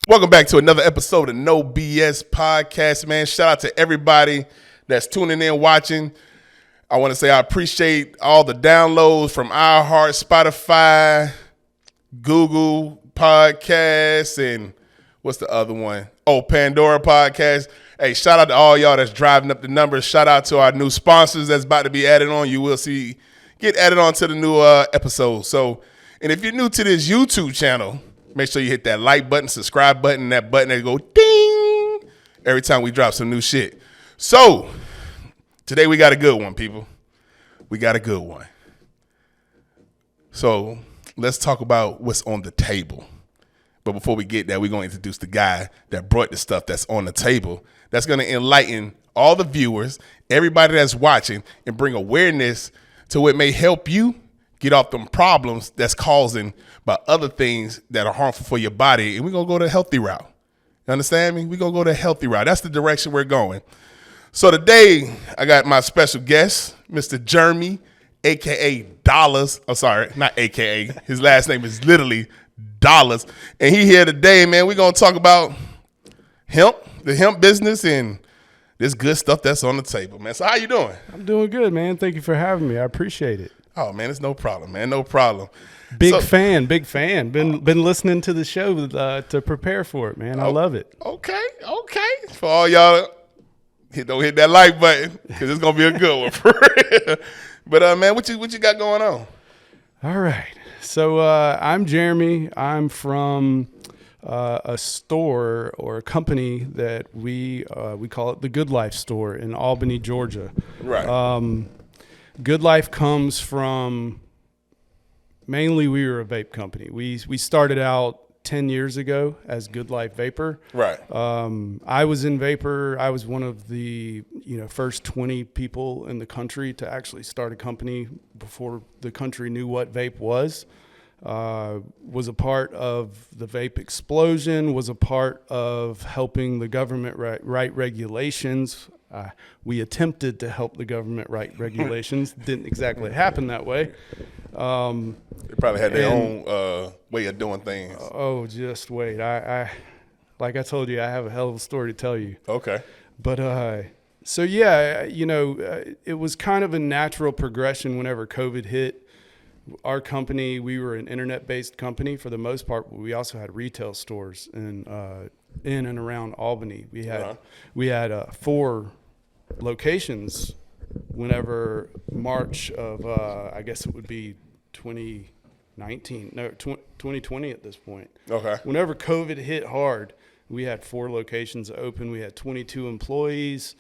Welcome back to another episode of No BS Podcast, man. Shout out to everybody that's tuning in, watching. I want to say I appreciate all the downloads from iHeart, Spotify, Google Podcasts, and what's the other one? Oh, Pandora Podcast. Hey, shout out to all y'all that's driving up the numbers. Shout out to our new sponsors that's about to be added on. You will see get added on to the new episode. So, and if you're new to this YouTube channel, make sure you hit that like button, subscribe button, that button that go ding every time we drop some new shit. So, today we got a good one, people. We got a good one. So, let's talk about what's on the table. But before we get there, we're going to introduce the guy that brought the stuff that's on the table that's going to enlighten all the viewers, everybody that's watching, and bring awareness to what may help you get off them problems that's causing by other things that are harmful for your body. And we're going to go the healthy route. You understand me? We're going to go the healthy route. That's the direction we're going. So today, I got my special guest, Mr. Jeremy, a.k.a. Dollars. I'm sorry, not a.k.a. His last name is literally Dollars. And he here today, man. We're going to talk about hemp, the hemp business, and this good stuff that's on the table, man. So how you doing? I'm doing good, man. Thank you for having me. I appreciate it. Oh, man, it's no problem, man. No problem. Big fan. Been listening to the show to prepare for it, man. I love it. Okay. For all y'all, don't hit that like button because it's gonna be a good one for real. But man, what you got going on? All right. So I'm Jeremy. I'm from a store or a company that we call it the Good Life store in Albany, Georgia. Right. Good Life comes from mainly we were a vape company. We started out 10 years ago as Good Life Vapor. Right. I was in vapor. I was one of the first 20 people in the country to actually start a company before the country knew what vape was. Was a part of the vape explosion, was a part of helping the government write regulations. We attempted to help the government write regulations. Didn't exactly happen that way. They probably had their own way of doing things. Oh, just wait. I like I told you, I have a hell of a story to tell you. Okay. But so yeah, it was kind of a natural progression whenever COVID hit. Our company, we were an internet-based company for the most part, but we also had retail stores in and around Albany. We had 4 locations whenever March of I guess it would be 2020 at this point. Okay. Whenever COVID hit hard, we had 4 locations open. We had 22 employees.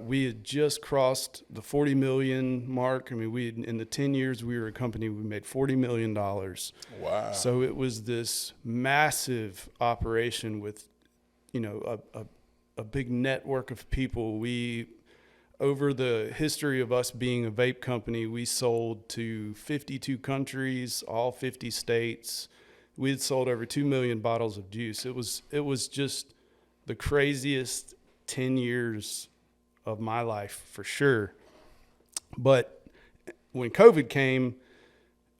We had just crossed the 40 million mark. I mean, in the 10 years we were a company, we made $40 million. Wow. So it was this massive operation with, a big network of people. Over the history of us being a vape company, we sold to 52 countries, all 50 states. We had sold over 2 million bottles of juice. It was just the craziest 10 years of my life for sure. But when COVID came,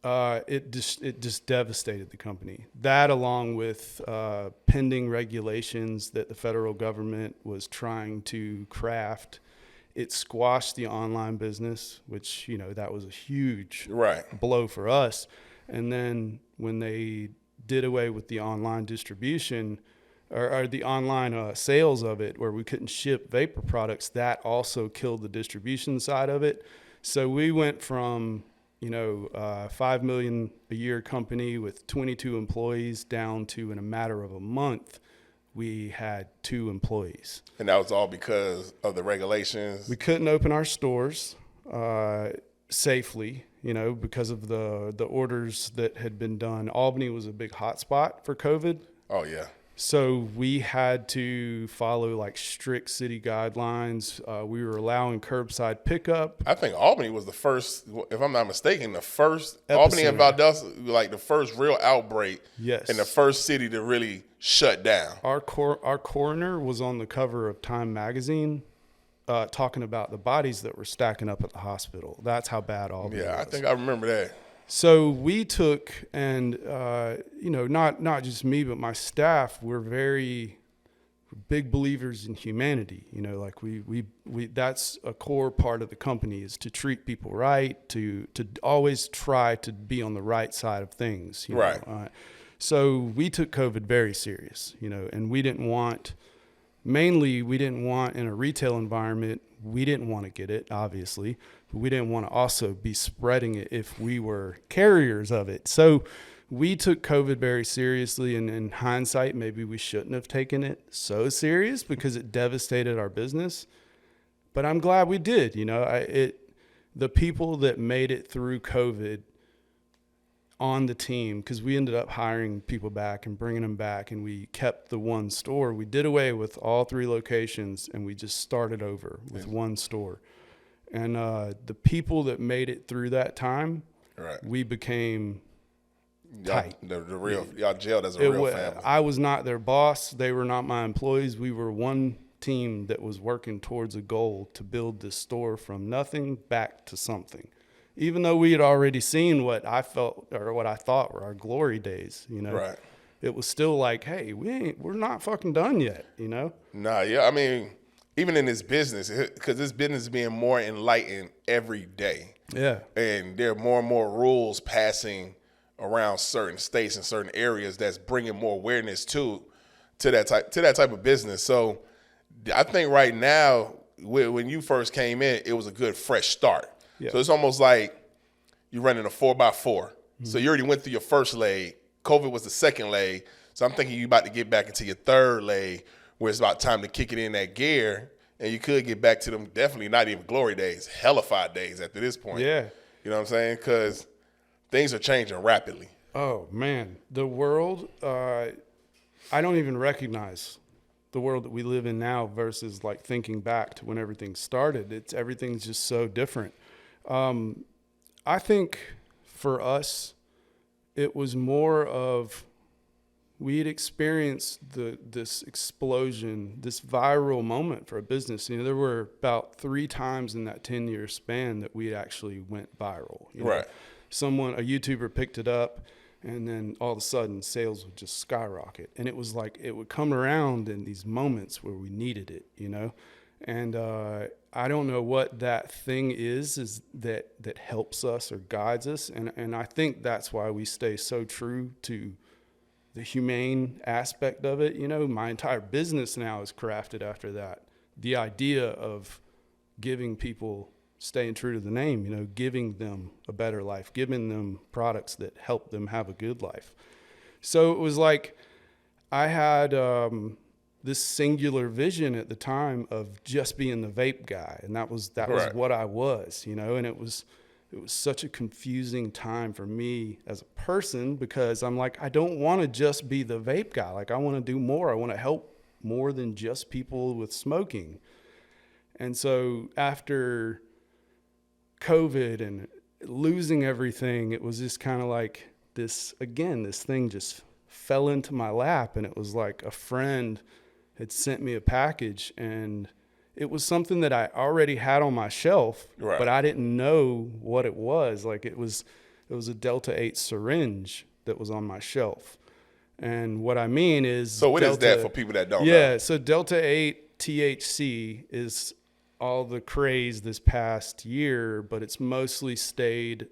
it just devastated the company. That, along with pending regulations that the federal government was trying to craft, it squashed the online business, which that was a huge blow for us. And then when they did away with the online distribution or the online sales of it, where we couldn't ship vapor products, that also killed the distribution side of it. So we went from, $5 million a year company with 22 employees down to, in a matter of a month, we had 2 employees. And that was all because of the regulations? We couldn't open our stores safely, because of the orders that had been done. Albany was a big hotspot for COVID. Oh, yeah. So we had to follow like strict city guidelines. We were allowing curbside pickup. I think Albany was the first, if I'm not mistaken, the first Albany and Valdosta, like the first real outbreak. Yes. And the first city to really shut down. Our coroner was on the cover of Time magazine talking about the bodies that were stacking up at the hospital. That's how bad Albany was. Yeah, I think I remember that. So we took, and not just me, but my staff, we're very big believers in humanity. Like we that's a core part of the company, is to treat people right, to always try to be on the right side of things. Right. So we took COVID very serious, and we didn't want in a retail environment, we didn't want to get it, obviously, but we didn't want to also be spreading it if we were carriers of it. So we took COVID very seriously, and in hindsight, maybe we shouldn't have taken it so serious because it devastated our business. But I'm glad we did. The people that made it through COVID on the team, because we ended up hiring people back and bringing them back, and we kept the one store. We did away with all 3 locations, and we just started over with one store. And the people that made it through that time, we became tight. The real, y'all gelled as a real family. I was not their boss. They were not my employees. We were one team that was working towards a goal to build this store from nothing back to something. Even though we had already seen what I felt, or what I thought were our glory days, Right. It was still like, hey, we're not fucking done yet, Nah, yeah. I mean, even in this business, because this business is being more enlightened every day. Yeah. And there are more and more rules passing around certain states and certain areas that's bringing more awareness to that type of business. So I think right now, when you first came in, it was a good fresh start. Yeah. So it's almost like you're running a 4x4. Mm-hmm. So you already went through your first leg. COVID was the second leg. So I'm thinking you're about to get back into your third leg, where it's about time to kick it in that gear. And you could get back to them, definitely not even glory days, hellified days after this point. Yeah. You know what I'm saying? Because things are changing rapidly. Oh, man. The world, I don't even recognize the world that we live in now versus like thinking back to when everything started. Everything's just so different. I think for us, it was more of, we had experienced this explosion, this viral moment for a business. There were about 3 times in that 10-year span that we actually went viral. Right. A YouTuber picked it up, and then all of a sudden sales would just skyrocket. And it was like, it would come around in these moments where we needed it, And I don't know what that thing is that helps us or guides us. And I think that's why we stay so true to the humane aspect of it. My entire business now is crafted after that. The idea of giving people, staying true to the name, giving them a better life, giving them products that help them have a good life. So it was like I had this singular vision at the time of just being the vape guy, and that was what I was, and it was such a confusing time for me as a person, because I'm like, I don't want to just be the vape guy. Like, I want to do more. I want to help more than just people with smoking. And so after COVID and losing everything, it was just kind of like this thing just fell into my lap, and it was like a friend had sent me a package, and it was something that I already had on my shelf, right, but I didn't know what it was. Like, it was a Delta 8 syringe that was on my shelf. And what I mean is, so what is that for people that don't know? Yeah, so Delta 8 THC is all the craze this past year, but it's mostly stayed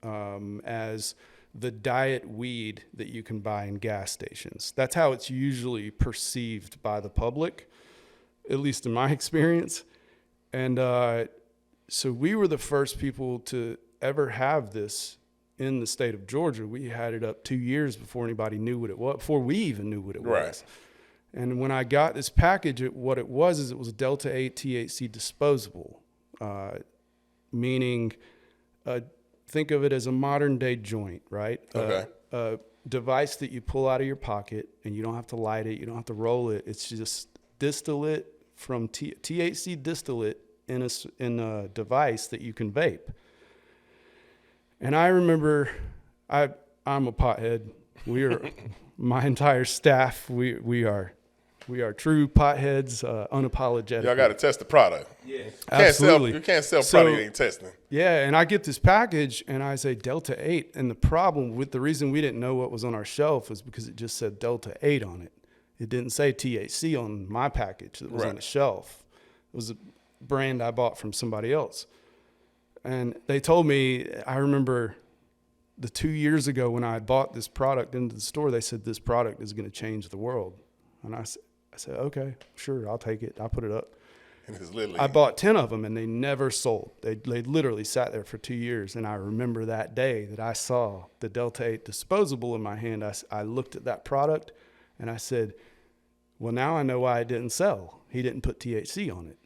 as the diet weed that you can buy in gas stations. That's how it's usually perceived by the public, at least in my experience. And so we were the first people to ever have this in the state of Georgia. We had it up 2 years before anybody knew what it was, before we even knew what it was. Right. And when I got this package, what it was a Delta 8 THC disposable, meaning think of it as a modern day joint, right? Okay. A device that you pull out of your pocket, and you don't have to light it, you don't have to roll it. It's just distillate from THC distillate in a device that you can vape. And I remember, I'm a pothead. My entire staff, we are We are true potheads, unapologetic. Y'all got to test the product. Yeah, You absolutely. can't sell product you ain't testing. Yeah, and I get this package, and I say Delta 8, and the problem with the reason we didn't know what was on our shelf was because it just said Delta 8 on it. It didn't say THC on my package that was on the shelf. It was a brand I bought from somebody else. And they told me, I remember the 2 years ago when I bought this product into the store, they said this product is going to change the world. And I said, okay, sure, I'll take it. I'll put it up. And it's literally, I bought 10 of them, and they never sold. They literally sat there for 2 years. And I remember that day that I saw the Delta 8 disposable in my hand. I looked at that product, and I said, well, now I know why it didn't sell. He didn't put THC on it.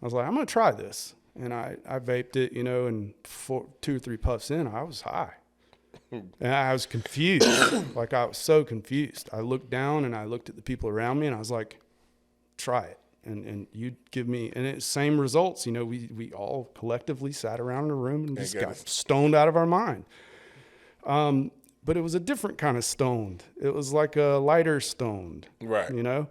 I was like, I'm going to try this. And I vaped it, you know, and 2 or 3 puffs in, I was high. And I was confused. Like, I was so confused. I looked down and I looked at the people around me, and I was like, try it. And you give me, and it's same results. You know, we all collectively sat around in a room and just got stoned out of our mind. But it was a different kind of stoned. It was like a lighter stoned. Right. You know?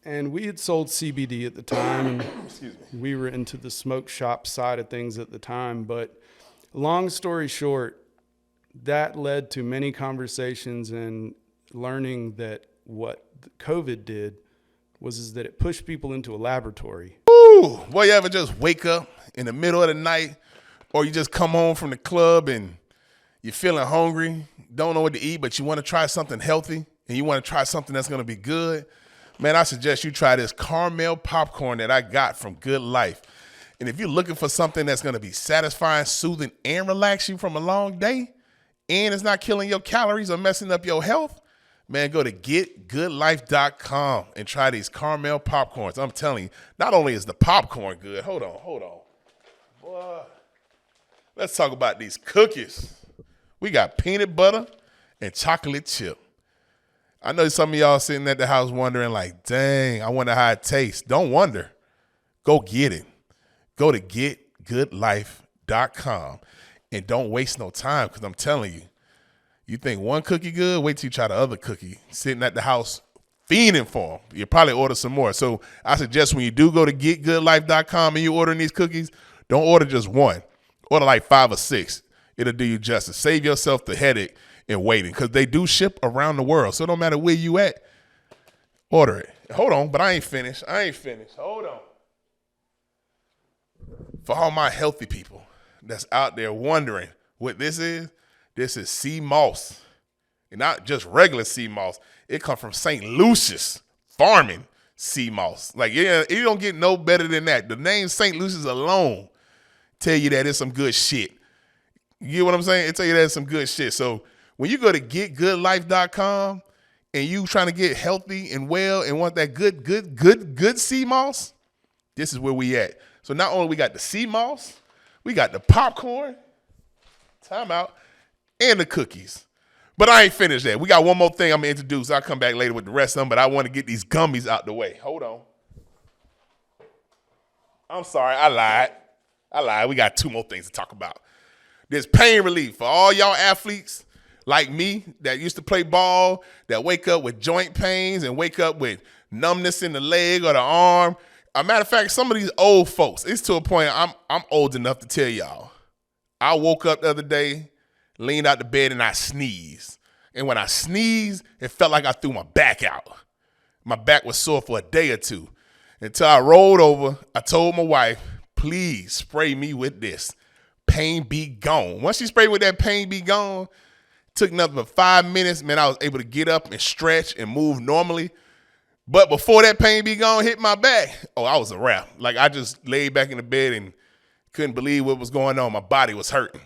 And we had sold CBD at the time, and we were into the smoke shop side of things at the time. But long story short, that led to many conversations and learning that what COVID did is that it pushed people into a laboratory. Ooh, boy, you ever just wake up in the middle of the night, or you just come home from the club and you're feeling hungry, don't know what to eat, but you want to try something healthy and you want to try something that's going to be good? Man, I suggest you try this caramel popcorn that I got from Good Life. And if you're looking for something that's going to be satisfying, soothing, and relax you from a long day, and it's not killing your calories or messing up your health, man, go to getgoodlife.com and try these caramel popcorns. I'm telling you, not only is the popcorn good, hold on. Boy, let's talk about these cookies. We got peanut butter and chocolate chip. I know some of y'all sitting at the house wondering like, dang, I wonder how it tastes. Don't wonder. Go get it. Go to getgoodlife.com and don't waste no time, because I'm telling you, you think one cookie good, wait till you try the other cookie. Sitting at the house fiending for them. You'll probably order some more. So I suggest when you do go to getgoodlife.com and you're ordering these cookies, don't order just one. Order like 5 or 6. It'll do you justice. Save yourself the headache and waiting, because they do ship around the world. So no matter where you at, order it. Hold on, but I ain't finished. Hold on. For all my healthy people that's out there wondering what this is sea moss. And not just regular sea moss. It comes from St. Lucius farming sea moss. Like, yeah, you don't get no better than that. The name St. Lucius alone tell you that it's some good shit. You get what I'm saying? It tell you that it's some good shit. So when you go to getgoodlife.com and you trying to get healthy and well and want that good sea moss, this is where we at. So not only we got the sea moss, we got the popcorn, time out, and the cookies. But I ain't finished that. We got one more thing I'm going to introduce. I'll come back later with the rest of them, but I want to get these gummies out the way. Hold on. I'm sorry, I lied. We got 2 more things to talk about. There's pain relief for all y'all athletes like me that used to play ball, that wake up with joint pains and wake up with numbness in the leg or the arm. As a matter of fact, some of these old folks, it's to a point I'm old enough to tell y'all. I woke up the other day, leaned out the bed, and I sneezed. And when I sneezed, it felt like I threw my back out. My back was sore for a day or 2. Until I rolled over, I told my wife, please spray me with this. Pain be gone. Once she sprayed with that pain be gone, took nothing but 5 minutes. Man, I was able to get up and stretch and move normally. But before that pain be gone hit my back, I was a wrap. Like, I just laid back in the bed and couldn't believe what was going on. My body was hurting.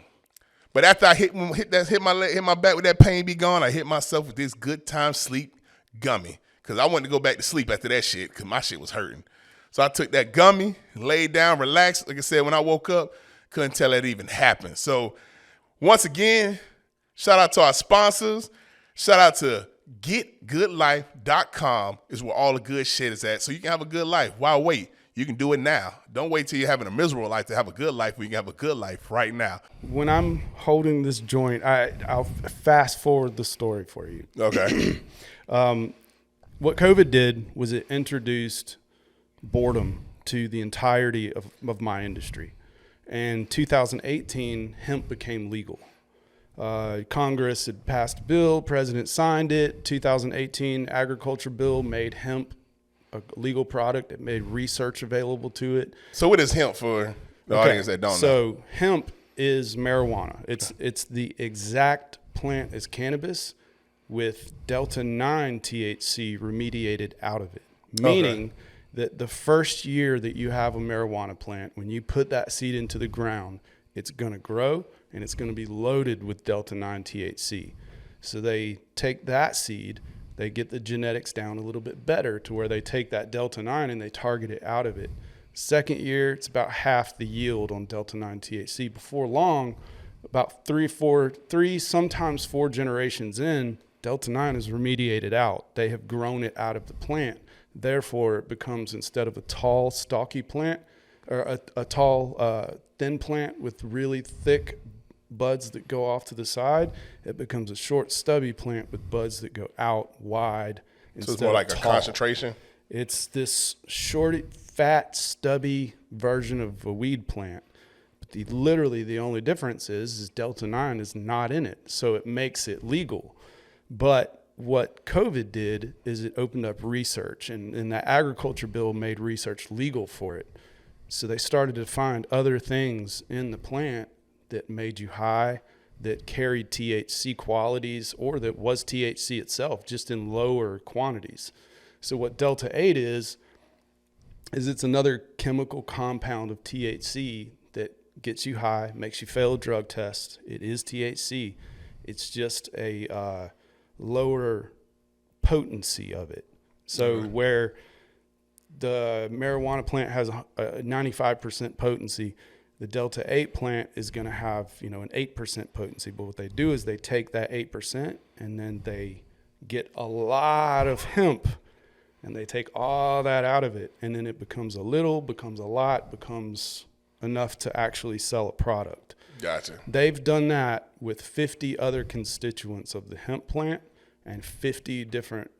But after I hit my back with that pain be gone, I hit myself with this good time sleep gummy, because I wanted to go back to sleep after that shit because my shit was hurting. So I took that gummy, laid down, relaxed. Like I said, when I woke up, couldn't tell it even happened. So once again, shout out to our sponsors. Shout out to getgoodlife.com is where all the good shit is at. So you can have a good life. Why wait? You can do it now. Don't wait till you're having a miserable life to have a good life. We can have a good life right now. When I'm holding this joint, I'll fast forward the story for you. Okay. what COVID did was it introduced boredom to the entirety of my industry. And 2018, hemp became legal. Congress had passed a bill, president signed it. 2018 agriculture bill made hemp a legal product. It made research available to it. So what is hemp for the audience that don't know? So hemp is marijuana. It's the exact plant as cannabis with delta-9 THC remediated out of it, meaning that the first year that you have a marijuana plant, when you put that seed into the ground, it's going to grow and it's going to be loaded with delta-9 THC. So they take that seed, they get the genetics down a little bit better to where they take that delta-9 and they target it out of it. Second year, it's about half the yield on delta-9 THC. Before long, about three, sometimes 4 generations in, delta-9 is remediated out. They have grown it out of the plant. Therefore, it becomes, instead of a tall, stocky plant, or a tall, thin plant with really thick buds that go off to the side, it becomes a short, stubby plant with buds that go out wide. So it's more like a concentration? It's this short, fat, stubby version of a weed plant. But literally the only difference is delta-9 is not in it. So it makes it legal. But what COVID did is it opened up research, and that agriculture bill made research legal for it. So they started to find other things in the plant that made you high, that carried THC qualities, or that was THC itself, just in lower quantities. So what delta-8 is it's another chemical compound of THC that gets you high, makes you fail a drug test. It is THC. It's just a lower potency of it. So where the marijuana plant has a 95% potency, the delta-8 plant is going to have, an 8% potency. But what they do is they take that 8% and then they get a lot of hemp and they take all that out of it. And then it becomes a little, becomes a lot, becomes enough to actually sell a product. Gotcha. They've done that with 50 other constituents of the hemp plant and 50 different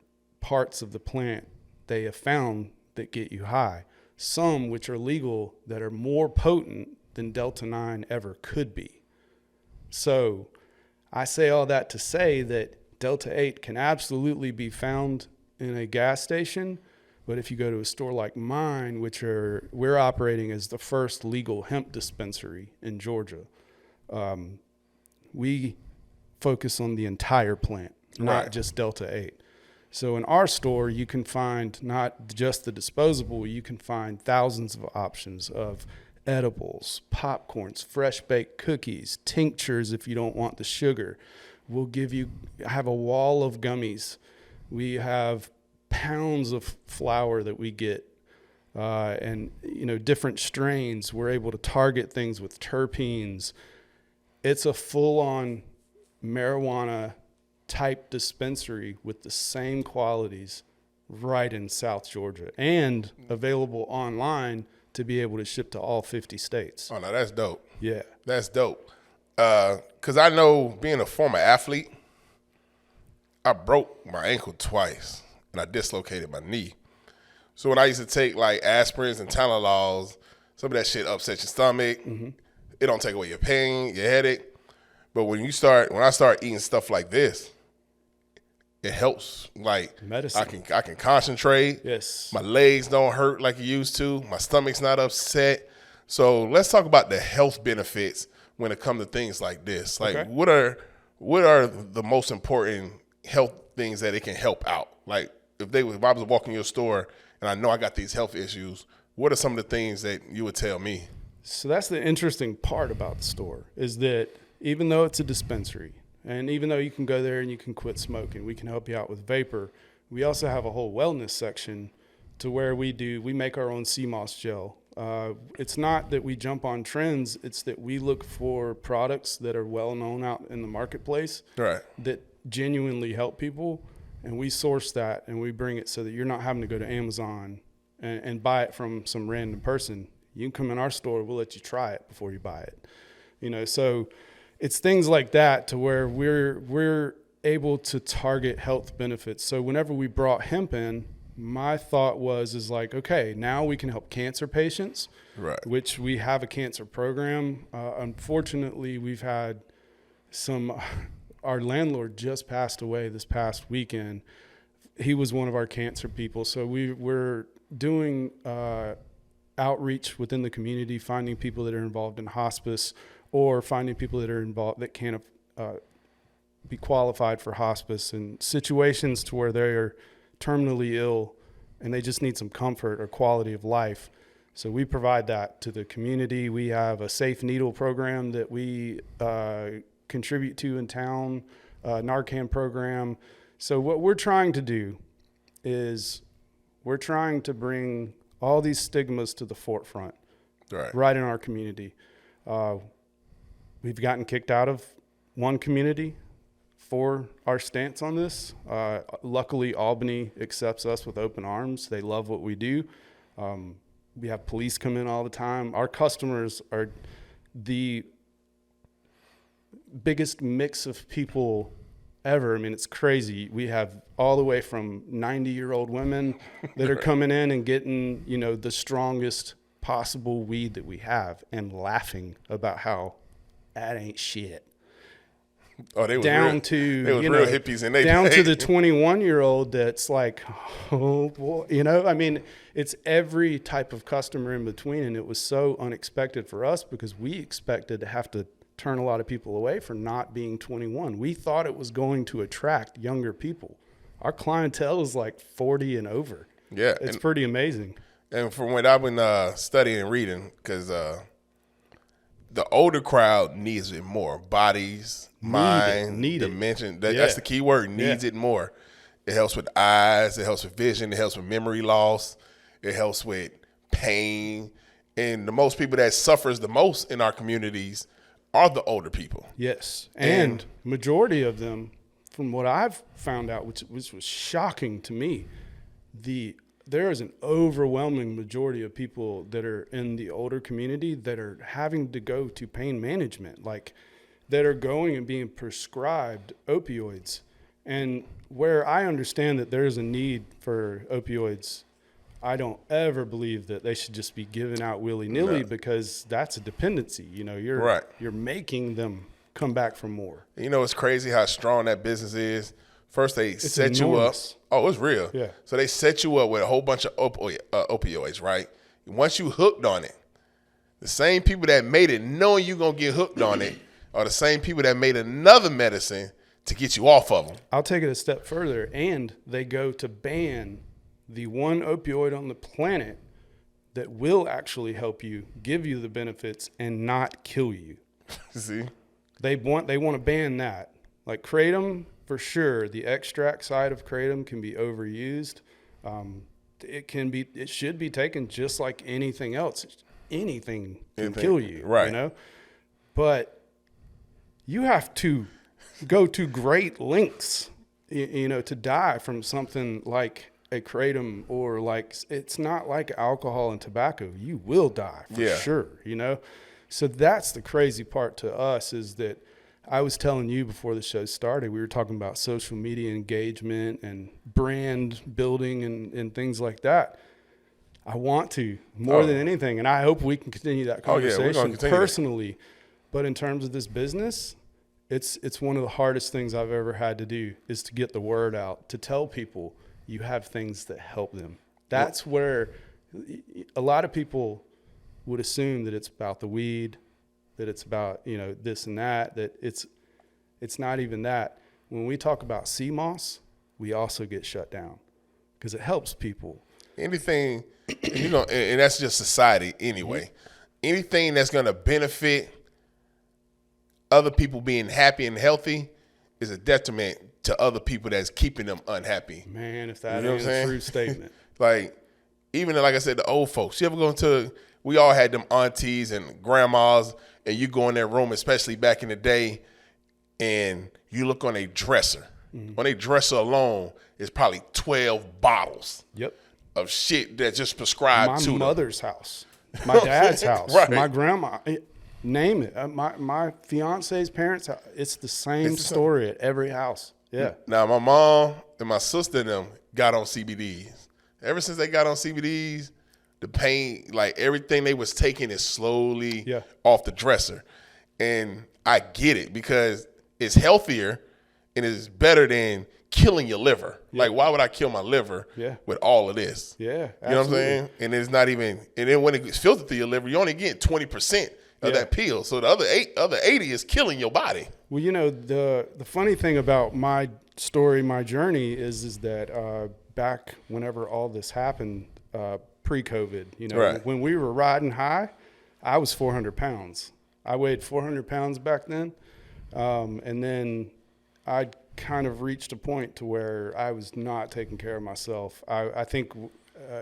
parts of the plant they have found that get you high. Some which are legal that are more potent than delta-9 ever could be. So I say all that to say that delta-8 can absolutely be found in a gas station, but if you go to a store like mine, we're operating as the first legal hemp dispensary in Georgia, we focus on the entire plant, not just delta-8. So in our store, you can find not just the disposable, you can find thousands of options of edibles, popcorns, fresh baked cookies, tinctures if you don't want the sugar. I have a wall of gummies. We have pounds of flour that we get, and different strains. We're able to target things with terpenes. It's a full-on marijuana type dispensary with the same qualities right in South Georgia and available online to be able to ship to all 50 states. Oh, no, that's dope. Yeah. That's dope. Because I know, being a former athlete, I broke my ankle twice and I dislocated my knee. So when I used to take like aspirins and Tylenols, some of that shit upsets your stomach. Mm-hmm. It don't take away your pain, your headache. But when I start eating stuff like this, it helps. Like medicine. I can concentrate. Yes. My legs don't hurt like it used to. My stomach's not upset. So let's talk about the health benefits when it comes to things like this. Like what are the most important health things that it can help out? Like if I was walking your store and I know I got these health issues, what are some of the things that you would tell me? So that's the interesting part about the store, is that even though it's a dispensary, and even though you can go there and you can quit smoking, we can help you out with vapor, we also have a whole wellness section to where we make our own CMOS gel. It's not that we jump on trends, it's that we look for products that are well known out in the marketplace, that genuinely help people, and we source that and we bring it so that you're not having to go to Amazon and buy it from some random person. You can come in our store, we'll let you try it before you buy it. So it's things like that to where we're able to target health benefits. So whenever we brought hemp in, my thought is like, okay, now we can help cancer patients, Right. which we have a cancer program. Unfortunately, we've had our landlord just passed away this past weekend. He was one of our cancer people. So we're doing outreach within the community, finding people that are involved in hospice or finding people that are involved that can't be qualified for hospice, and situations to where they are terminally ill and they just need some comfort or quality of life. So we provide that to the community. We have a safe needle program that we contribute to in town, Narcan program. So what we're trying to do is we're trying to bring all these stigmas to the forefront, right in our community. We've gotten kicked out of one community for our stance on this. Luckily, Albany accepts us with open arms. They love what we do. We have police come in all the time. Our customers are the biggest mix of people ever. I mean, it's crazy. We have all the way from 90-year-old women that are coming in and getting, the strongest possible weed that we have and laughing about how that ain't shit. Oh, they were down real, to they was real hippies, and they down to the 21-year-old that's like, oh boy, I mean, it's every type of customer in between, and it was so unexpected for us because we expected to have to turn a lot of people away for not being 21. We thought it was going to attract younger people. Our clientele is like 40 and over. Yeah, it's pretty amazing. And from what I've been studying and reading, because the older crowd needs it more. Bodies, mind, dimension. That's the key word. Needs it more. It helps with eyes. It helps with vision. It helps with memory loss. It helps with pain. And the most people that suffers the most in our communities are the older people. Yes. And majority of them, from what I've found out, which was shocking to me, there is an overwhelming majority of people that are in the older community that are having to go to pain management, like that are going and being prescribed opioids. And where I understand that there's a need for opioids, I don't ever believe that they should just be given out willy-nilly because that's a dependency. You're making them come back for more. It's crazy how strong that business is. First, they set you up. Oh, it's real. Yeah. So they set you up with a whole bunch of opioids, right? Once you hooked on it, the same people that made it knowing you're going to get hooked on it are the same people that made another medicine to get you off of them. I'll take it a step further, and they go to ban the one opioid on the planet that will actually help you, give you the benefits, and not kill you. See? They want to ban that. Like kratom, for sure, the extract side of kratom can be overused. It should be taken just like anything else. Anything can kill you, right? But you have to go to great lengths, to die from something like a kratom, or like, it's not like alcohol and tobacco. You will die for sure, So that's the crazy part to us, is that I was telling you before the show started, we were talking about social media engagement and brand building and things like that. I want to more than anything, and I hope we can continue that conversation personally. But in terms of this business, it's one of the hardest things I've ever had to do, is to get the word out, to tell people you have things that help them. That's where a lot of people would assume that it's about the weed, that it's about, this and that it's not even that. When we talk about CMOS, we also get shut down because it helps people. Anything, and that's just society anyway. Anything that's going to benefit other people being happy and healthy is a detriment to other people that's keeping them unhappy. Man, if that ain't a true statement. Like, even like I said, the old folks. You ever we all had them aunties and grandmas, and you go in their room, especially back in the day, and you look on a dresser. Mm-hmm. On a dresser alone, it's probably 12 bottles of shit that's just prescribed to my mother's house, my dad's house, my grandma. Name it. My fiance's parents, it's the same story at every house. Yeah. Now, my mom and my sister and them got on CBDs. Ever since they got on CBDs, the pain, like everything they was taking is slowly off the dresser. And I get it because it's healthier and it's better than killing your liver. Like, why would I kill my liver with all of this? Yeah, absolutely. You know what I'm saying? And it's not even, and then when it gets filtered through your liver, you only get 20% of that pill. So the other 80 is killing your body. Well, you know, the funny thing about my story, my journey is that back whenever all this happened, pre-COVID, you know, when we were riding high, I was 400 pounds. I weighed 400 pounds back then. And then I kind of reached a point to where I was not taking care of myself. I think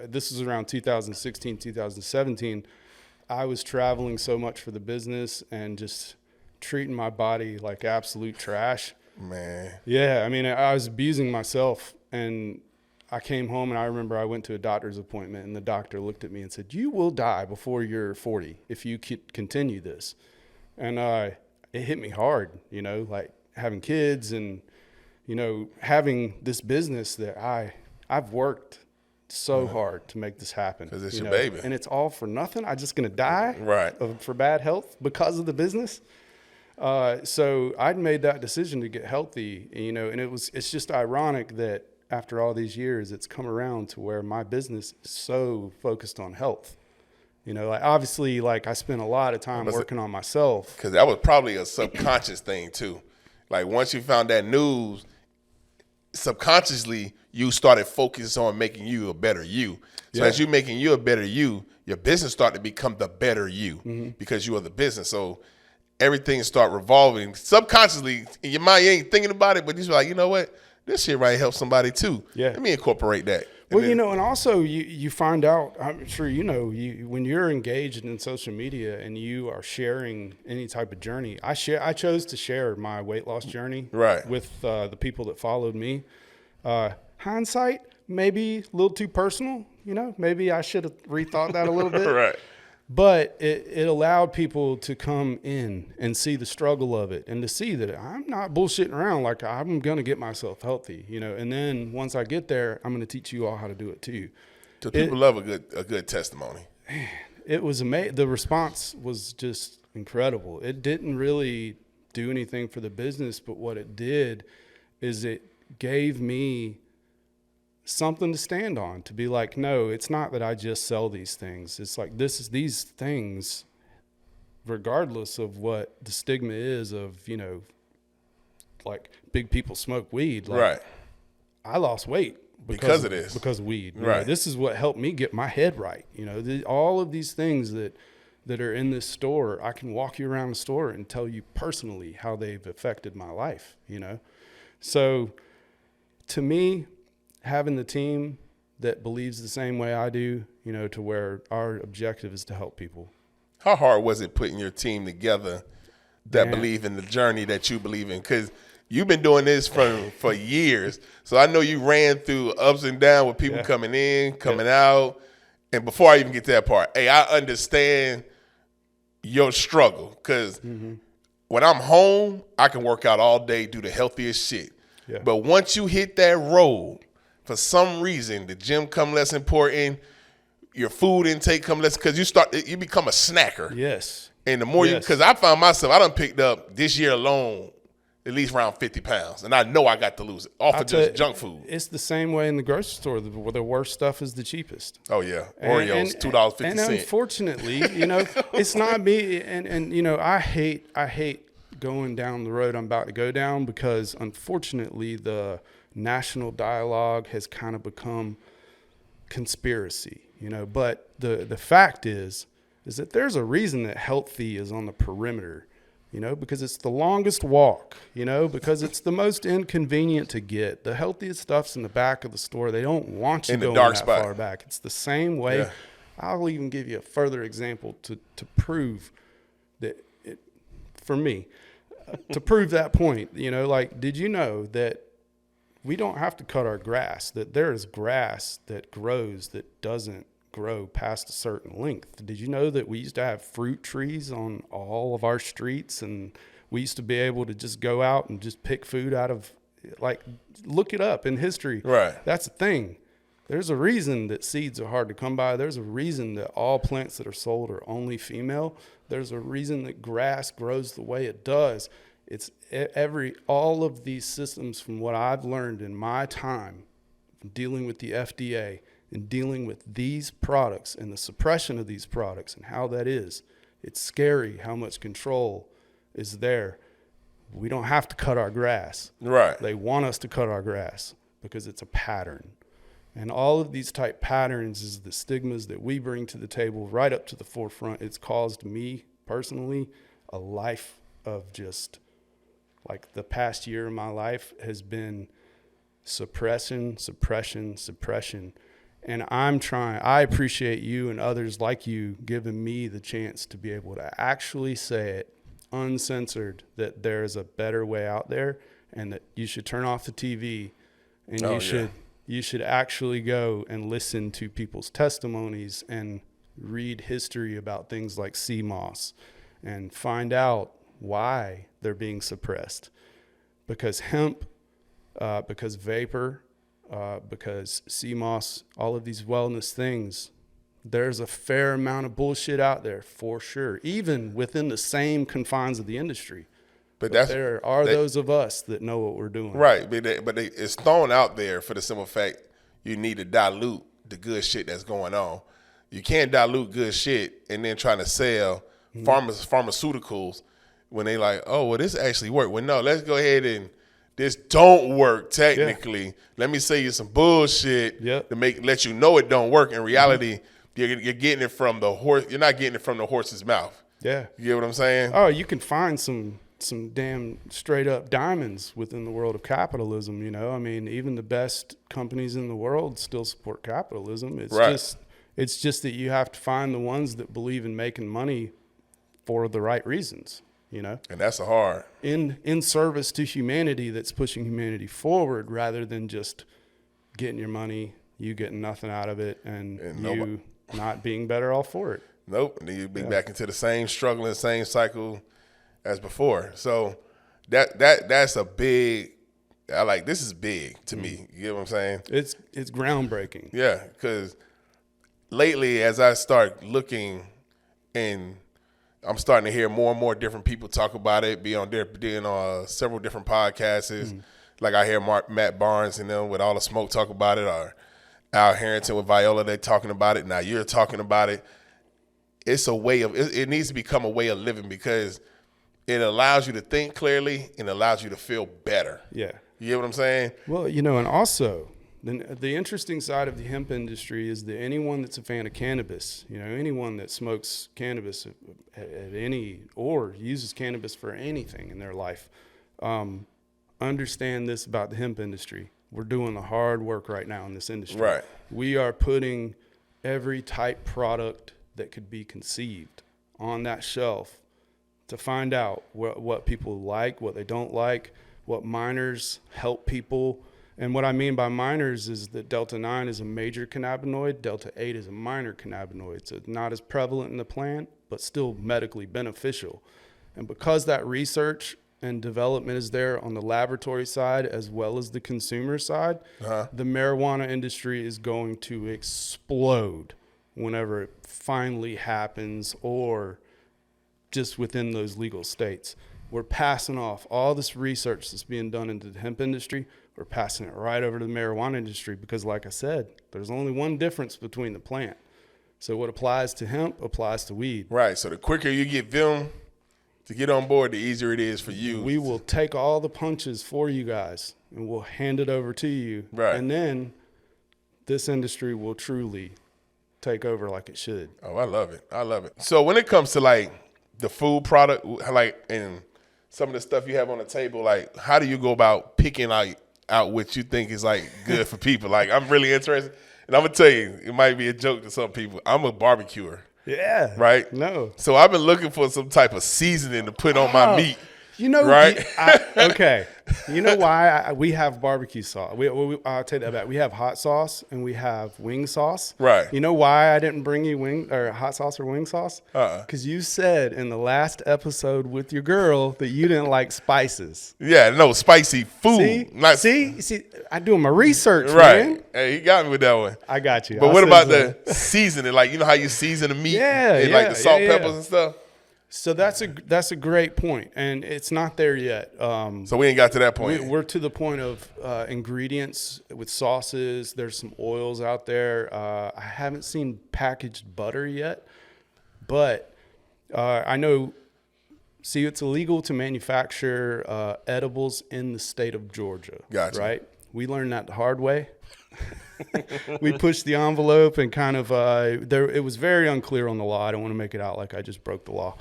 this is around 2016, 2017. I was traveling so much for the business and just treating my body like absolute trash. Man. Yeah, I mean, I was abusing myself, and I came home, and I remember I went to a doctor's appointment, and the doctor looked at me and said, "You will die before you're 40 if you continue this." And it hit me hard, you know, like having kids and, you know, having this business that I've worked so hard to make this happen. Because it's your baby. And it's all for nothing. I'm just going to die for bad health because of the business. So I'd made that decision to get healthy, you know, and it's just ironic that after all these years, it's come around to where my business is so focused on health. You know, like obviously, like I spent a lot of time working on myself. Because that was probably a subconscious thing too. Like once you found that news, subconsciously you started focusing on making you a better you. So as you're making you a better you, your business started to become the better you because you are the business. So everything start revolving subconsciously in your mind. You ain't thinking about it, but you're like, you know what? This shit right helps somebody too. Yeah. Let me incorporate that. Well, you know, and also you find out, I'm sure you know, when you're engaged in social media and you are sharing any type of journey, I chose to share my weight loss journey with the people that followed me. Hindsight, maybe a little too personal, you know, maybe I should have rethought that a little bit. Right. But it allowed people to come in and see the struggle of it and to see that I'm not bullshitting around. Like I'm going to get myself healthy, you know, and then once I get there, I'm going to teach you all how to do it too. So people love a good testimony. Man, it was amazing. The response was just incredible. It didn't really do anything for the business, but what it did is it gave me something to stand on, to be like, no, it's not that I just sell these things. It's like these things, regardless of what the stigma is of, you know, like big people smoke weed. Like, I lost weight because of weed. You know, this is what helped me get my head right. You know, all of these things that are in this store, I can walk you around the store and tell you personally how they've affected my life, you know? So to me, having the team that believes the same way I do, you know, to where our objective is to help people. How hard was it putting your team together that believe in the journey that you believe in? Because you've been doing this for years. So I know you ran through ups and downs with people coming in, coming out. And before I even get to that part, hey, I understand your struggle. Because when I'm home, I can work out all day, do the healthiest shit. Yeah. But once you hit that road, for some reason, the gym come less important, your food intake come less, because you become a snacker. Yes. And the more because I found myself, I done picked up this year alone at least around 50 pounds. And I know I got to lose it off of just junk food. It's the same way in the grocery store. The worst stuff is the cheapest. Oh, yeah. Oreos, $2.50. And unfortunately, you know, it's not me. And, you know, I hate going down the road I'm about to go down, because unfortunately the national dialogue has kind of become conspiracy, you know. But the fact is that there's a reason that healthy is on the perimeter, you know, because it's the longest walk, you know, because it's the most inconvenient to get. The healthiest stuff's in the back of the store. They don't want you going that far back. It's the same way. Yeah. I'll even give you a further example to prove that for me, to prove that point, you know, like, did you know that we don't have to cut our grass, that there is grass that grows that doesn't grow past a certain length. Did you know that we used to have fruit trees on all of our streets, and we used to be able to just go out and just pick food out of, like, look it up in history. Right. That's a thing. There's a reason that seeds are hard to come by. There's a reason that all plants that are sold are only female. There's a reason that grass grows the way it does. It's all of these systems, from what I've learned in my time dealing with the FDA and dealing with these products and the suppression of these products and how that is. It's scary how much control is there. We don't have to cut our grass. Right. They want us to cut our grass because it's a pattern. And all of these type patterns is the stigmas that we bring to the table right up to the forefront. It's caused me personally a life of just, like, the past year of my life has been suppression. And I appreciate you and others like you giving me the chance to be able to actually say it uncensored, that there's a better way out there, and that you should turn off the TV and you should actually go and listen to people's testimonies and read history about things like sea moss and find out why they're being suppressed. Because hemp, because vapor, because sea moss, all of these wellness things, there's a fair amount of bullshit out there for sure, even within the same confines of the industry. But there are those of us that know what we're doing. Right, but it's thrown out there for the simple fact you need to dilute the good shit that's going on. You can't dilute good shit and then trying to sell pharmaceuticals when they like, oh, well, this actually worked. Well, no, let's go ahead and this don't work technically. Yeah. Let me say you some bullshit to let you know it don't work. In reality, you're getting it from the horse. You're not getting it from the horse's mouth. Yeah, you get what I'm saying? Oh, you can find some damn straight up diamonds within the world of capitalism. You know, I mean, even the best companies in the world still support capitalism. It's just that you have to find the ones that believe in making money for the right reasons. You know, and that's a hard in service to humanity, that's pushing humanity forward rather than just getting your money, you getting nothing out of it, and you not being better off for it. Nope. And then you'd be back into the same struggle and same cycle as before. So that's a big. This is big to me. You get what I'm saying? It's groundbreaking. Yeah, because lately, as I start looking, and I'm starting to hear more and more different people talk about it, be on several different podcasts. Like I hear Matt Barnes and them with All the Smoke talk about it, or Al Harrington with Viola, they're talking about it. Now you're talking about it. It's a way of, it needs to become a way of living, because it allows you to think clearly and allows you to feel better. Yeah. You get what I'm saying? Well, you know, and also the interesting side of the hemp industry is that anyone that's a fan of cannabis, you know, anyone that smokes cannabis at any, or uses cannabis for anything in their life, understand this about the hemp industry. We're doing the hard work right now in this industry. Right. We are putting every type product that could be conceived on that shelf to find out what people like, what they don't like, what minors help people. And what I mean by minors is that Delta 9 is a major cannabinoid, Delta 8 is a minor cannabinoid. So it's not as prevalent in the plant, but still medically beneficial. And because that research and development is there on the laboratory side as well as the consumer side, the marijuana industry is going to explode whenever it finally happens, or just within those legal states. We're passing off all this research that's being done into the hemp industry. We're passing it right over to the marijuana industry because, like I said, there's only one difference between the plant. So what applies to hemp applies to weed. Right. So the quicker you get them to get on board, the easier it is for you. We will take all the punches for you guys and we'll hand it over to you. Right. And then this industry will truly take over like it should. Oh, I love it. I love it. So when it comes to like the food product, like, and some of the stuff you have on the table, like, how do you go about picking out what you think is like good for people? Like, I'm really interested, and I'm gonna tell you, it might be a joke to some people. I'm a barbecuer. Yeah. Right. No. So I've been looking for some type of seasoning to put on my meat. You know, right? Okay. You know why we have barbecue sauce? I'll take that back. We have hot sauce and we have wing sauce. Right. You know why I didn't bring you hot sauce or wing sauce? Because you said in the last episode with your girl that you didn't like spices. Yeah, no, spicy food. See, I doing my research, right. man. Hey, he got me with that one. I got you. But what about the seasoning? Like, you know how you season the meat? Like the salt, peppers and stuff? So that's a great point, and it's not there yet. So we ain't got to that point. We're to the point of ingredients with sauces. There's some oils out there. I haven't seen packaged butter yet, but I know. See, it's illegal to manufacture edibles in the state of Georgia. Gotcha. Right? We learned that the hard way. We pushed the envelope and kind of it was very unclear on the law. I don't want to make it out like I just broke the law.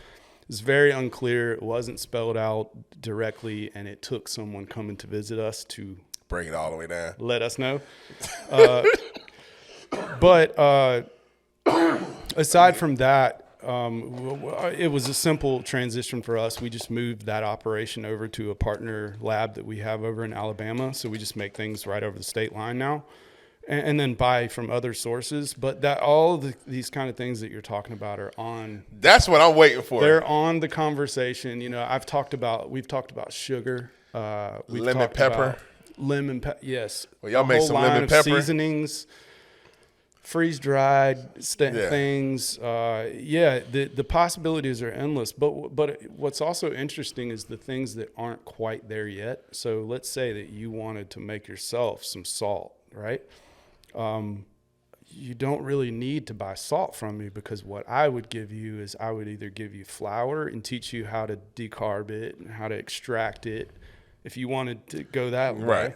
It's very unclear. It wasn't spelled out directly, and it took someone coming to visit us to bring it all the way down. Let us know. But aside from that, it was a simple transition for us. We just moved that operation over to a partner lab that we have over in Alabama. So we just make things right over the state line now. And then buy from other sources, but that these kind of things that you're talking about are on. That's what I'm waiting for. They're on the conversation. You know, we've talked about sugar. Lemon pepper. Yes. Well, y'all make some lemon pepper seasonings, freeze dried things. The possibilities are endless. But what's also interesting is the things that aren't quite there yet. So let's say that you wanted to make yourself some salt, right? You don't really need to buy salt from me, because what I would give you is I would either give you flour and teach you how to decarb it and how to extract it if you wanted to go that way. Right.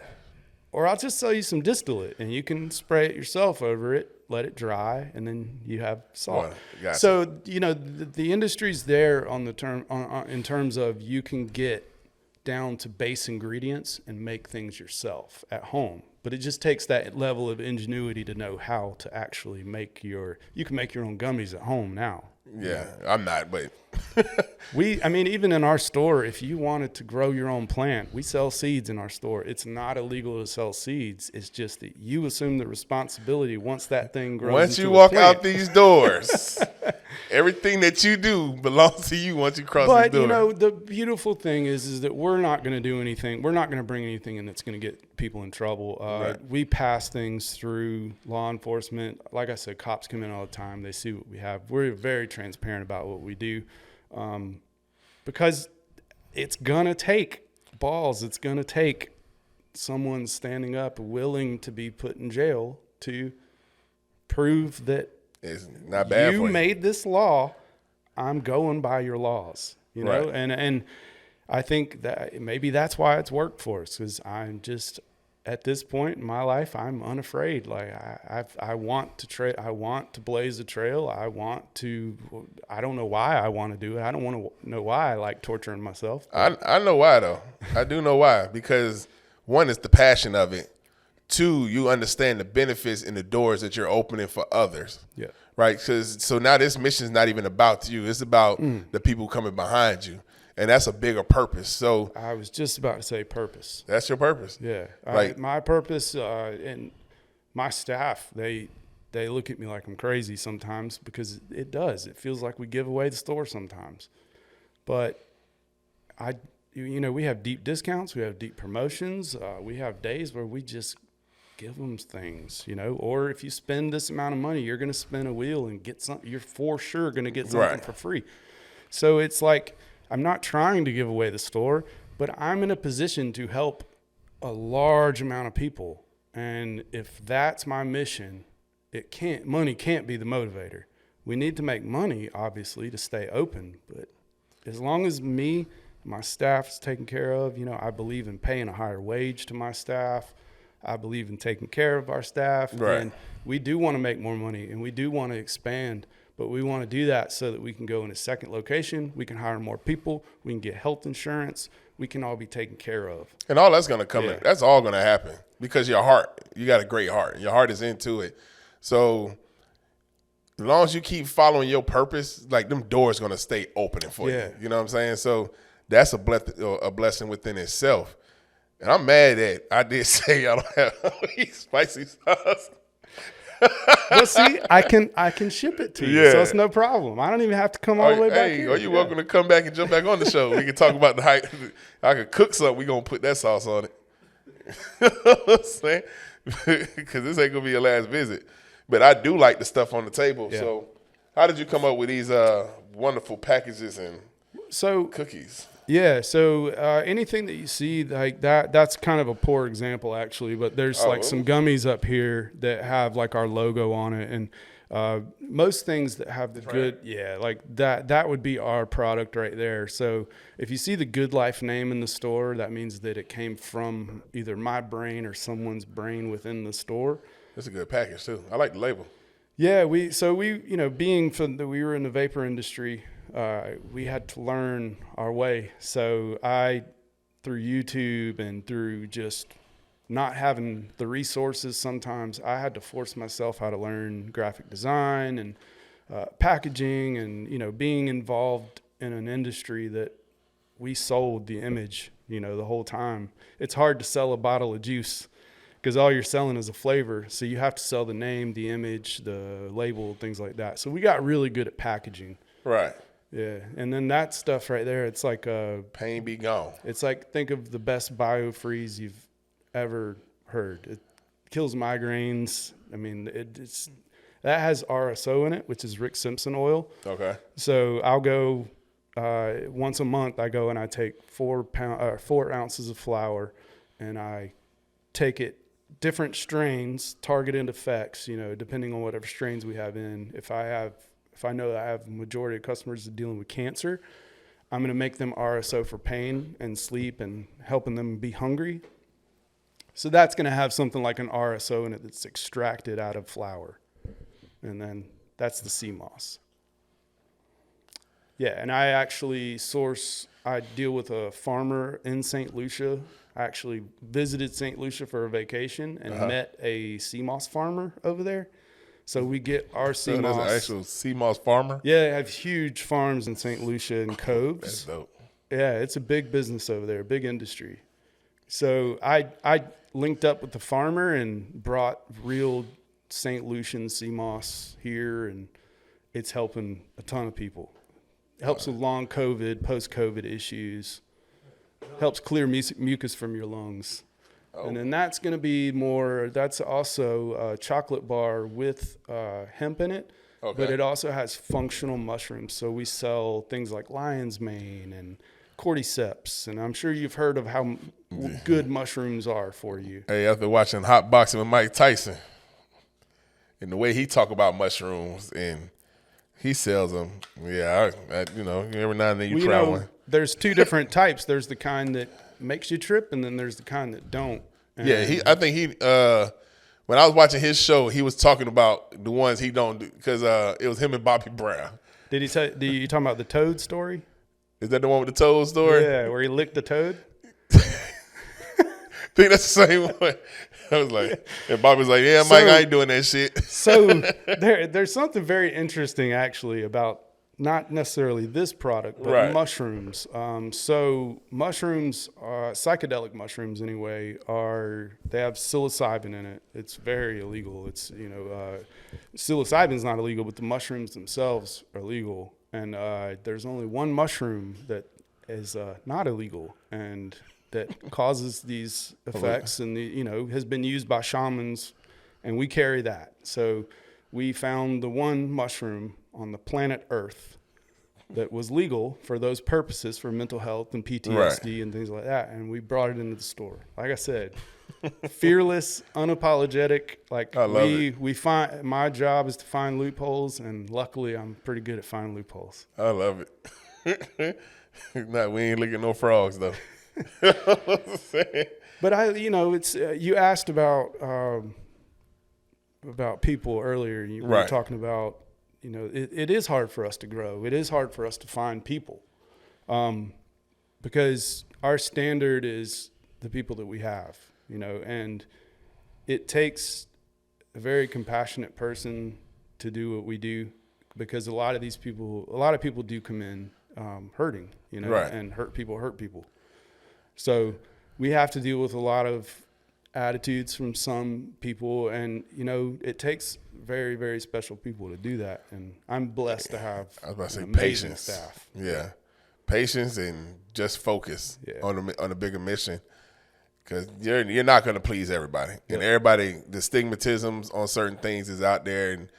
Or I'll just sell you some distillate and you can spray it yourself over it, let it dry, and then you have salt. Gotcha. So, you know, the industry's there on the in terms of you can get down to base ingredients and make things yourself at home. But it just takes that level of ingenuity to know how to actually you can make your own gummies at home now. Yeah, I'm not, but even in our store, if you wanted to grow your own plant, we sell seeds in our store. It's not illegal to sell seeds. It's just that you assume the responsibility once that thing grows. Once you walk out these doors, everything that you do belongs to you once you cross these doors. But, you know, the beautiful thing is that we're not going to do anything. We're not going to bring anything in that's going to get people in trouble. Right. We pass things through law enforcement. Like I said, cops come in all the time. They see what we have. We're very transparent about what we do, because it's going to take balls. It's going to take someone standing up willing to be put in jail to prove that it's not bad you for you. Made this law. I'm going by your laws, you know? Right. And I think that maybe that's why it's worked for us, because I'm just, at this point in my life, I'm unafraid. Like I want to I want to blaze a trail. I don't know why I want to do it. I don't want to know why I like torturing myself. I know why, though. I do know why, because one is the passion of it. Two, you understand the benefits and the doors that you're opening for others. Yeah. Right. So now this mission is not even about you. It's about the people coming behind you. And that's a bigger purpose. So I was just about to say purpose. That's your purpose. Yeah. Like my purpose, and my staff, they look at me like I'm crazy sometimes, because it does. It feels like we give away the store sometimes. But we have deep discounts. We have deep promotions. We have days where we just give them things, you know, or if you spend this amount of money, you're going to spin a wheel and get something. You're for sure going to get something for free. So it's like, I'm not trying to give away the store, but I'm in a position to help a large amount of people. And if that's my mission, money can't be the motivator. We need to make money, obviously, to stay open. But as long as my staff is taken care of, you know, I believe in paying a higher wage to my staff. I believe in taking care of our staff. Right. And we do want to make more money, and we do want to expand. But we want to do that so that we can go in a second location. We can hire more people. We can get health insurance. We can all be taken care of. And all that's going to come in. That's all going to happen because your heart, you got a great heart. Your heart is into it. So as long as you keep following your purpose, like them doors going to stay open for you. You know what I'm saying? So that's a blessing within itself. And I'm mad that I did say y'all don't have spicy sauce. But see, I can ship it to you, so it's no problem. I don't even have to come all the way back here. Are you welcome to come back and jump back on the show? We can talk about the height. I could cook something. We gonna put that sauce on it. You know what I'm saying? Because this ain't gonna be your last visit. But I do like the stuff on the table. Yeah. So, how did you come up with these wonderful packages and cookies? Yeah, so anything that you see like that's kind of a poor example actually, but there's some gummies up here that have like our logo on it, and most things that have the good, like that would be our product right there. So if you see the Good Life name in the store, that means that it came from either my brain or someone's brain within the store. That's a good package too. I like the label. Yeah, we being we were in the vapor industry. We had to learn our way. So through YouTube and through just not having the resources, sometimes I had to force myself how to learn graphic design and packaging and, being involved in an industry that we sold the image, the whole time. It's hard to sell a bottle of juice because all you're selling is a flavor. So you have to sell the name, the image, the label, things like that. So we got really good at packaging. Right. Yeah, and then that stuff right there, it's like pain be gone. It's like, think of the best biofreeze you've ever heard. It kills migraines. I mean, that has RSO in it, which is Rick Simpson oil. Okay. So I'll go once a month. I go and I take 4 ounces of flour, and I take it different strains, targeted effects. Depending on whatever strains we have in. If I know that I have a majority of customers that are dealing with cancer, I'm going to make them RSO for pain and sleep and helping them be hungry. So that's going to have something like an RSO in it that's extracted out of flour. And then that's the sea moss. Yeah, and I actually I deal with a farmer in St. Lucia. I actually visited St. Lucia for a vacation and met a sea moss farmer over there. So we get our sea moss. There's an actual sea moss farmer? Yeah, they have huge farms in St. Lucia and KnowBs. That's dope. Yeah, it's a big business over there, big industry. So I linked up with the farmer and brought real St. Lucian sea moss here, and it's helping a ton of people. It helps with long COVID, post-COVID issues. Helps clear mucus from your lungs. And then that's going to be that's also a chocolate bar with hemp in it, but it also has functional mushrooms. So we sell things like lion's mane and cordyceps, and I'm sure you've heard of how good mushrooms are for you. Hey, I've been watching Hot Boxing with Mike Tyson, and the way he talk about mushrooms and he sells them. Yeah, every now and then you try one. There's 2 different types. There's the kind that makes you trip, and then there's the kind that don't. And I think when I was watching his show, he was talking about the ones he don't do, because it was him and Bobby Brown. Did he say? You talking about the toad story? Is that the one with the toad story? Yeah, where he licked the toad. I think that's the same one. I was like, and Bobby's like, yeah, Mike, I ain't doing that shit. So there's something very interesting actually about not necessarily this product, but mushrooms. So mushrooms, psychedelic mushrooms anyway, they have psilocybin in it. It's very illegal. It's, psilocybin is not illegal, but the mushrooms themselves are legal. And there's only one mushroom that is not illegal and that causes these effects and has been used by shamans, and we carry that. So we found the one mushroom on the planet Earth that was legal for those purposes, for mental health and PTSD and things like that. And we brought it into the store. Like I said, fearless, unapologetic. Like we find, my job is to find loopholes, and luckily I'm pretty good at finding loopholes. I love it. We ain't licking no frogs though. But it's you asked about people earlier. You were talking about, it is hard for us to grow. It is hard for us to find people, because our standard is the people that we have, and it takes a very compassionate person to do what we do, because a lot of people do come in hurting, Right. and hurt people. So we have to deal with a lot of attitudes from some people, and it takes very, very special people to do that. And I'm blessed to have I was about to say amazing patience. staff. Yeah. Patience and just focus Yeah. on a bigger mission. Because you're not going to please everybody. And everybody, the stigmatisms on certain things is out there. And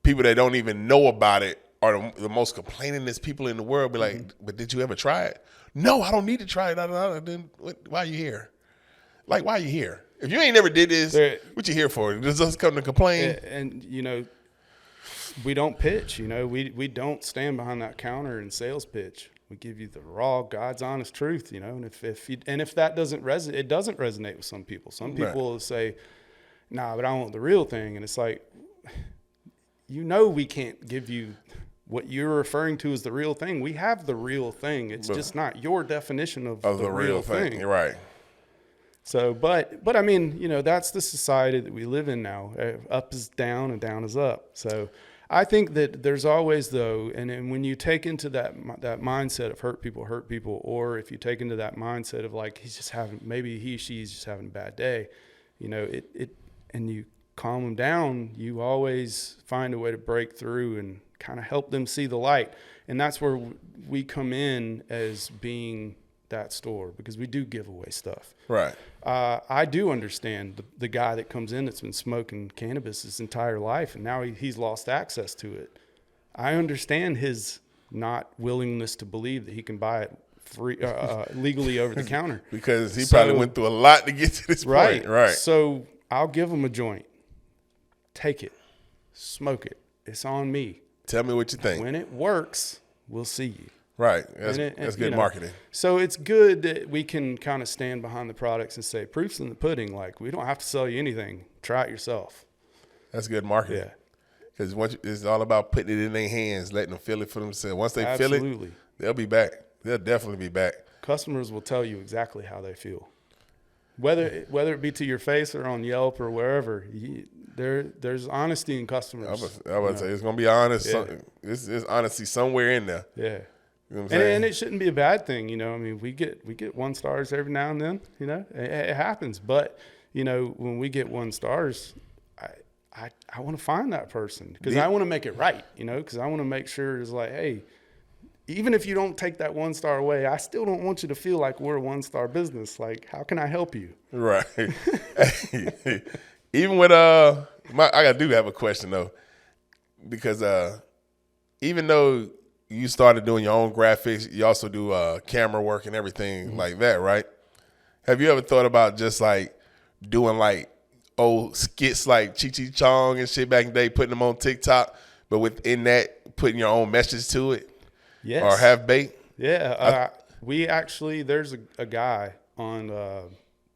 people that don't even know about it are the most complainingest people in the world. Be like, but did you ever try it? No, I don't need to try it. Then why are you here? Like, why are you here? If you ain't never did this, what you here for? Just come to complain? And we don't pitch. We don't stand behind that counter and sales pitch. We give you the raw, God's honest truth. And if that doesn't resonate, it doesn't resonate with some people. Some people will say, "Nah, but I want the real thing." And it's like, we can't give you what you're referring to as the real thing. We have the real thing. It's just not your definition of the real thing. You're right. So, but I mean, that's the society that we live in now. Up is down and down is up. So I think that there's always, though, and when you take into that mindset of hurt people, or if you take into that mindset of like, she's just having a bad day, and you calm them down, you always find a way to break through and kind of help them see the light. And that's where we come in as being that store, because we do give away stuff. Right. I do understand the guy that comes in that's been smoking cannabis his entire life, and now he's lost access to it. I understand his not willingness to believe that he can buy it free, legally over the counter. Because he probably went through a lot to get to this point. Right. So I'll give him a joint. Take it. Smoke it. It's on me. Tell me what you think. When it works, we'll see you. Right. That's good marketing. So it's good that we can kind of stand behind the products and say, proof's in the pudding. Like, we don't have to sell you anything. Try it yourself. That's good marketing. Yeah. Because it's all about putting it in their hands, letting them feel it for themselves. Once they feel it, they'll be back. They'll definitely be back. Customers will tell you exactly how they feel. Whether it be to your face or on Yelp or wherever, there's honesty in customers. I would say it's going to be honest. Yeah. There's honesty somewhere in there. Yeah. You know what I'm saying? And it shouldn't be a bad thing, I mean, we get 1 stars every now and then, it happens. But when we get 1 stars, I want to find that person, because I want to make it right, because I want to make sure it's like, hey, even if you don't take that 1 star away, I still don't want you to feel like we're a 1-star business. Like, how can I help you? Right. Even with I do have a question though, because even though you started doing your own graphics, you also do camera work and everything like that, right? Have you ever thought about just like doing like old skits like Chi Chi Chong and shit back in the day, putting them on TikTok, but within that, putting your own message to it? Yes. Or have bait? Yeah. We actually, there's a guy on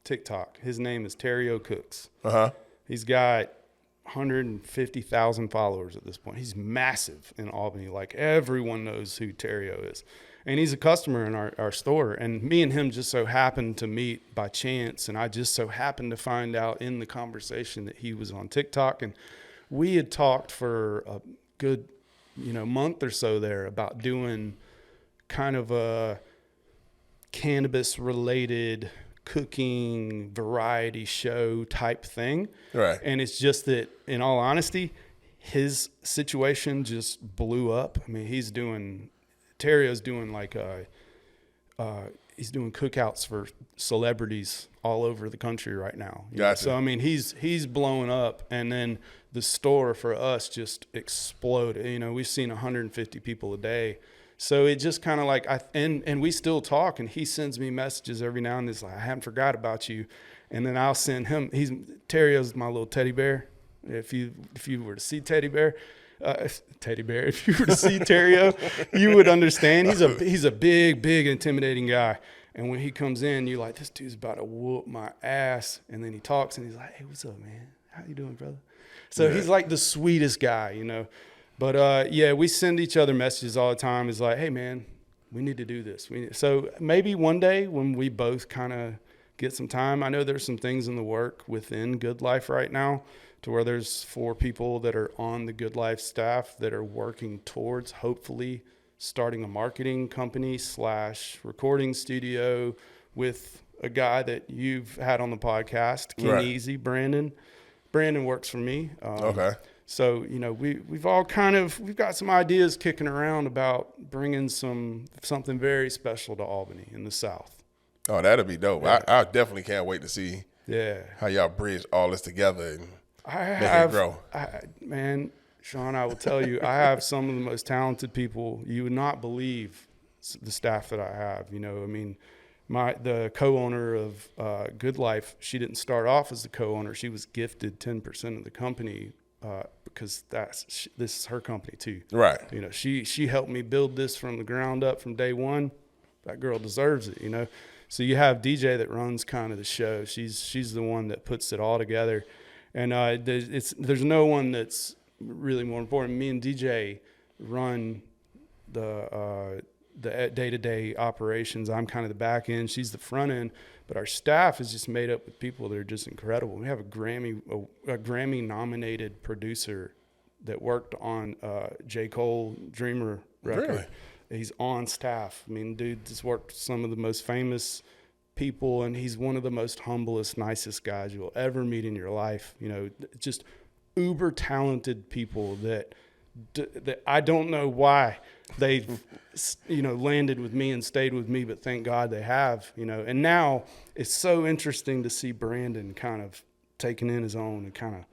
TikTok. His name is Terrio Cooks. Uh-huh. He's got 150,000 followers at this point. He's massive in Albany. Like, everyone knows who Terrio is. And he's a customer in our store. And me and him just so happened to meet by chance. And I just so happened to find out in the conversation that he was on TikTok. And we had talked for a good, month or so there about doing kind of a cannabis-related cooking variety show type thing. Right. And it's just that, in all honesty, his situation just blew up. I mean, Terrio's doing like he's doing cookouts for celebrities all over the country right now. Gotcha. So I mean, he's blowing up, and then the store for us just exploded. We've seen 150 people a day. So it just kind of like, and we still talk, and he sends me messages every now and then. It's like, I haven't forgot about you. And then I'll send him, Terrio's my little teddy bear. If you were to see if you were to see Terrio, you would understand. He's a big, intimidating guy. And when he comes in, you're like, this dude's about to whoop my ass. And then he talks, and he's like, hey, what's up, man? How you doing, brother? So he's like the sweetest guy, But, we send each other messages all the time. It's like, hey, man, we need to do this. So maybe one day when we both kind of get some time. I know there's some things in the work within Good Life right now to where there's 4 people that are on the Good Life staff that are working towards hopefully starting a marketing company / recording studio with a guy that you've had on the podcast, KnowBs, Brandon. Brandon works for me. Okay. So, you know, we've all we've got some ideas kicking around about bringing something very special to Albany in the South. Oh, that'll be dope. Yeah. I definitely can't wait to see how y'all bridge all this together and make it grow. Man, Sean, I will tell you, I have some of the most talented people. You would not believe the staff that I have. You know, I mean, the co-owner of Good Life, she didn't start off as the co-owner. She was gifted 10% of the company because this is her company too. Right. You know, she helped me build this from the ground up from day one. That girl deserves it, you know. So you have DJ that runs kind of the show. She's the one that puts it all together, and there's no one that's really more important. Me and DJ run the day-to-day operations. I'm kind of the back end. She's the front end. But our staff is just made up with people that are just incredible. We have a Grammy-nominated producer that worked on J. Cole Dreamer record. Really? He's on staff. I mean, dude just worked with some of the most famous people, and he's one of the most humblest, nicest guys you'll ever meet in your life. You know, just uber talented people that I don't know why they've, you know, landed with me and stayed with me, but thank God they have, you know. And now it's so interesting to see Brandon kind of taking in his own and kind of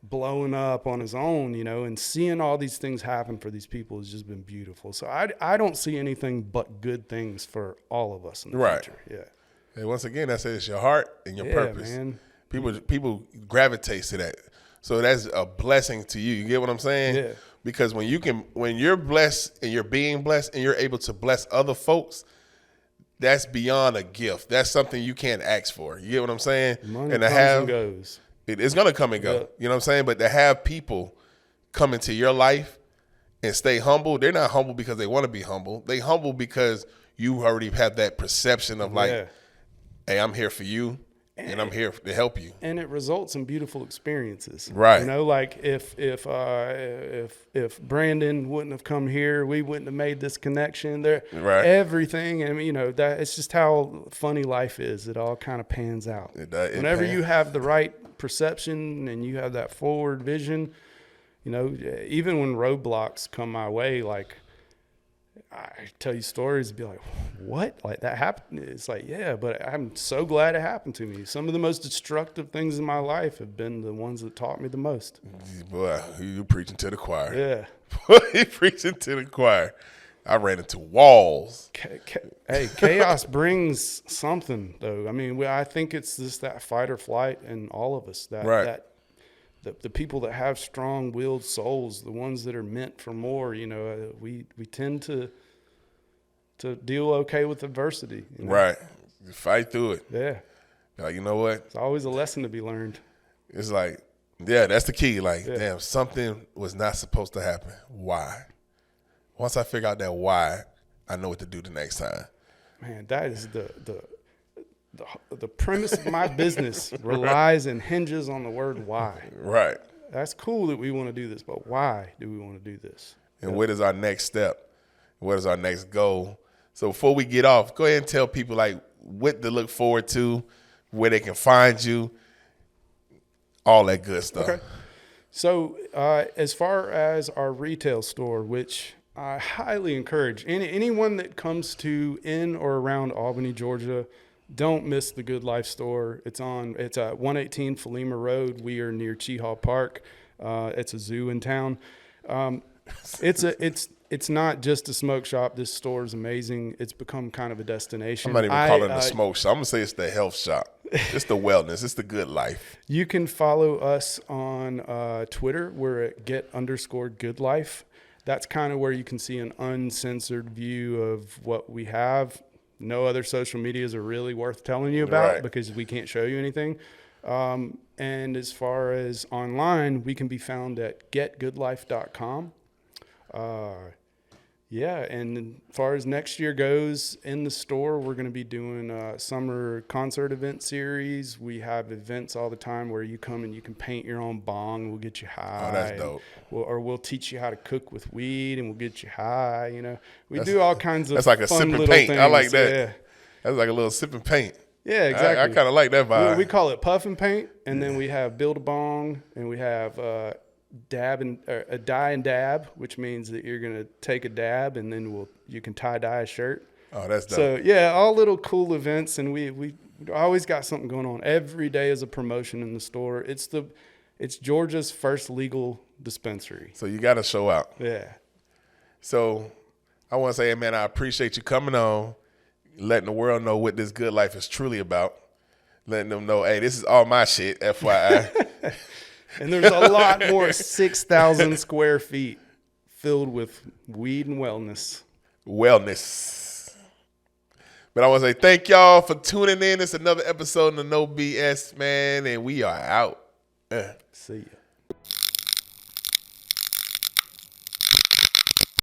blowing up on his own, you know, and seeing all these things happen for these people has just been beautiful. So I don't see anything but good things for all of us in the future. Yeah. And once again, I say it's your heart and your purpose. Man. People gravitate to that. So that's a blessing to you. You get what I'm saying? Yeah. Because when you're blessed and you're being blessed and you're able to bless other folks, that's beyond a gift. That's something you can't ask for. You get what I'm saying? Money and comes and goes. It's going to come and go. Yeah. You know what I'm saying? But to have people come into your life and stay humble, they're not humble because they want to be humble. They humble because you already have that perception of like, hey, I'm here for you. And I'm here to help you. And it results in beautiful experiences. Right. You know, like if Brandon wouldn't have come here, we wouldn't have made this connection there. Right. Everything. I mean, you know, that it's just how funny life is. It all kind of pans out. Whenever you have the right perception and you have that forward vision, you know, even when roadblocks come my way, like I tell you stories and be like, what? Like that happened? It's like, yeah, but I'm so glad it happened to me. Some of the most destructive things in my life have been the ones that taught me the most. Boy, you preaching to the choir. Yeah. You preaching to the choir. I ran into walls. Hey, chaos brings something, though. I mean, I think it's just that fight or flight in all of us. The people that have strong-willed souls, the ones that are meant for more, you know, we tend to deal okay with adversity. You know? Right. You fight through it. Yeah. Like, you know what? It's always a lesson to be learned. It's like, yeah, that's the key. Like, damn, something was not supposed to happen. Why? Once I figure out that why, I know what to do the next time. Man, that is the premise of my business relies and hinges on the word why. Right. That's cool that we want to do this, but why do we want to do this? And what is our next step? What is our next goal? So before we get off, go ahead and tell people like what to look forward to, where they can find you, all that good stuff. Okay. So as far as our retail store, which I highly encourage anyone that comes to in or around Albany, Georgia, don't miss the Good Life store. It's at 118 Falima Road. We are near Cheehaw Park. It's a zoo in town. It's not just a smoke shop. This store is amazing. It's become kind of a destination. I'm not even calling it a smoke shop. I'm gonna say it's the health shop. It's the wellness. It's the good life. You can follow us on Twitter. We're at @get_goodlife. That's kind of where you can see an uncensored view of what we have. No other social medias are really worth telling you about because we can't show you anything. And as far as online, we can be found at getgoodlife.com. Yeah, and as far as next year goes, in the store, we're going to be doing a summer concert event series. We have events all the time where you come and you can paint your own bong. We'll get you high. Oh, that's dope. We'll teach you how to cook with weed, and we'll get you high. You know, we do all kinds of That's like a fun sip and little paint. things. I like that. Yeah, That's like a little sip and paint. yeah, exactly. I kind of like that vibe. We call it puff and paint, and then we have build a bong, and we have dab and a dye and dab, which means that you're gonna take a dab and then you can tie dye a shirt. Oh, that's dope. So yeah, all little cool events, and we always got something going on. Every day is a promotion in the store. It's Georgia's first legal dispensary. So you got to show out. Yeah. So I want to say, man, I appreciate you coming on, letting the world know what this good life is truly about, letting them know, hey, this is all my shit, FYI. And there's a lot more 6,000 square feet filled with weed and wellness. But I want to say thank y'all for tuning in. It's another episode of the No BS, man, and we are out. See ya.